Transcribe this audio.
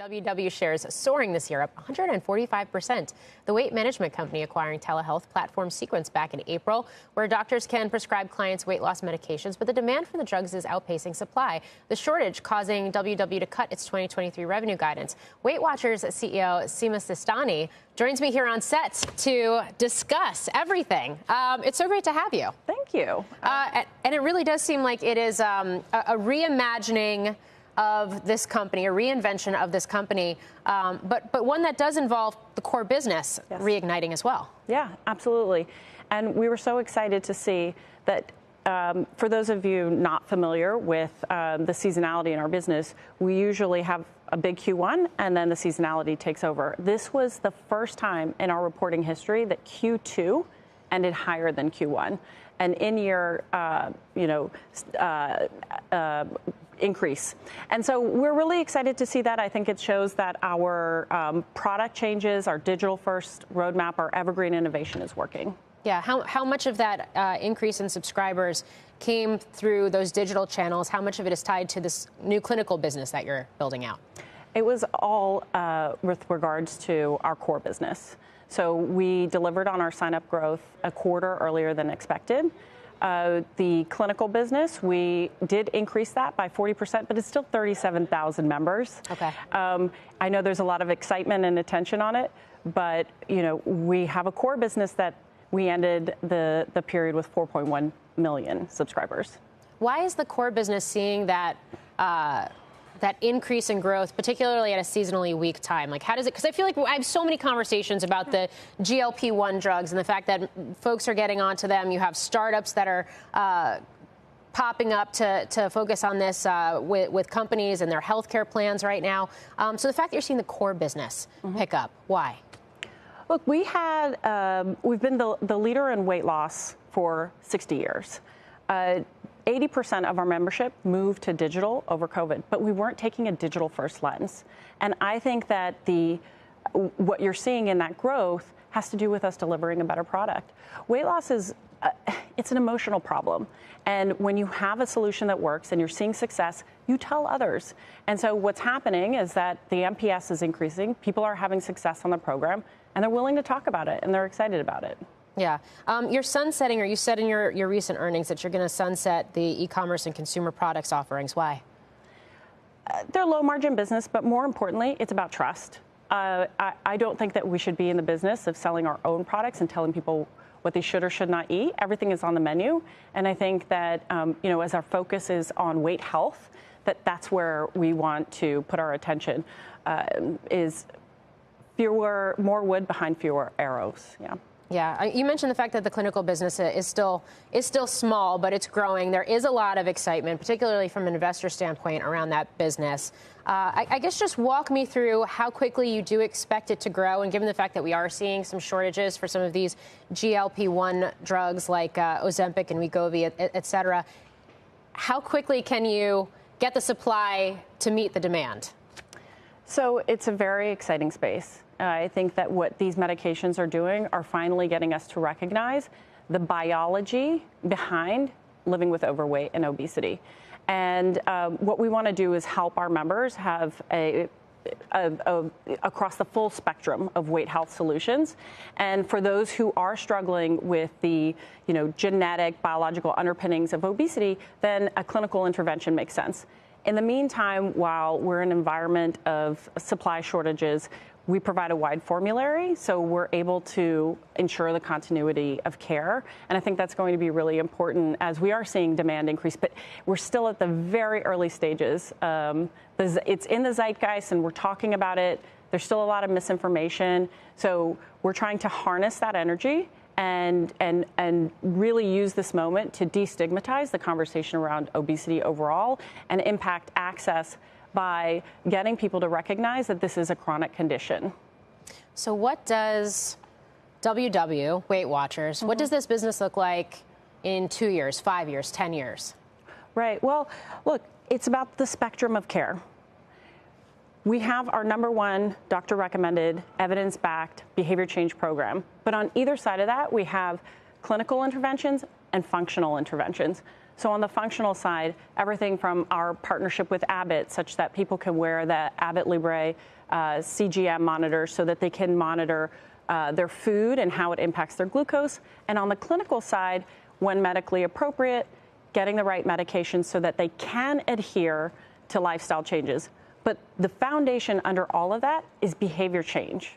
WW shares soaring this year, up 145%. The weight management company acquiring telehealth platform Sequence back in April, where doctors can prescribe clients weight loss medications, but the demand for the drugs is outpacing supply. The shortage causing WW to cut its 2023 revenue guidance. Weight Watchers CEO Sima Sistani joins me here on set to discuss everything. It's so great to have you. Thank you. And it really does seem like it is a reimagining of this company, a reinvention of this company, but one that does involve the core business reigniting as well. Yeah, absolutely. And we were so excited to see that for those of you not familiar with the seasonality in our business, we usually have a big Q1 and then the seasonality takes over. This was the first time in our reporting history that Q2 ended higher than Q1. An in-year, increase. And so we're really excited to see that. I think it shows that our product changes, our digital-first roadmap, our evergreen innovation is working. Yeah, how much of that increase in subscribers came through those digital channels? How much of it is tied to this new clinical business that you're building out? It was all with regards to our core business. So we delivered on our sign-up growth a quarter earlier than expected. The clinical business, we did increase that by 40%, but it's still 37,000 members. Okay. I know there's a lot of excitement and attention on it, but we have a core business that we ended the period with 4.1 million subscribers. Why is the core business seeing that that increase in growth, particularly at a seasonally weak time? Like, how does it, because I feel like I have so many conversations about the GLP-1 drugs and the fact that folks are getting onto them. You have startups that are popping up to focus on this with companies and their healthcare plans right now. So the fact that you're seeing the core business pick up, why? Look, we've been the leader in weight loss for 60 years. 80% of our membership moved to digital over COVID, but we weren't taking a digital-first lens. And I think that what you're seeing in that growth has to do with us delivering a better product. Weight loss is it's an emotional problem. And when you have a solution that works and you're seeing success, you tell others. And so what's happening is that the NPS is increasing, people are having success on the program, and they're willing to talk about it, and they're excited about it. Yeah. You're sunsetting, or you said in your recent earnings that you're going to sunset the e-commerce and consumer products offerings. Why? They're low margin business, but more importantly, it's about trust. I don't think that we should be in the business of selling our own products and telling people what they should or should not eat. Everything is on the menu. And I think that, as our focus is on weight health, that's where we want to put our attention, is more wood behind fewer arrows. Yeah. Yeah, you mentioned the fact that the clinical business is still small, but it's growing. There is a lot of excitement, particularly from an investor standpoint, around that business. I guess just walk me through how quickly you do expect it to grow, and given the fact that we are seeing some shortages for some of these GLP-1 drugs like Ozempic and Wegovy, et cetera, how quickly can you get the supply to meet the demand? So it's a very exciting space. I think that what these medications are doing are finally getting us to recognize the biology behind living with overweight and obesity. And what we want to do is help our members have across the full spectrum of weight health solutions. And for those who are struggling with the genetic, biological underpinnings of obesity, then a clinical intervention makes sense. In the meantime, while we're in an environment of supply shortages, we provide a wide formulary, so we're able to ensure the continuity of care. And I think that's going to be really important as we are seeing demand increase. But we're still at the very early stages. It's in the zeitgeist, and we're talking about it. There's still a lot of misinformation. So we're trying to harness that energy and really use this moment to destigmatize the conversation around obesity overall and impact access by getting people to recognize that this is a chronic condition. So what does WW, Weight Watchers, what does this business look like in 2 years, 5 years, 10 years? Right. Well, look, it's about the spectrum of care. We have our #1 doctor-recommended, evidence-backed behavior change program. But on either side of that, we have clinical interventions and functional interventions. So on the functional side, everything from our partnership with Abbott, such that people can wear the Abbott Libre CGM monitor so that they can monitor their food and how it impacts their glucose. And on the clinical side, when medically appropriate, getting the right medications so that they can adhere to lifestyle changes. But the foundation under all of that is behavior change.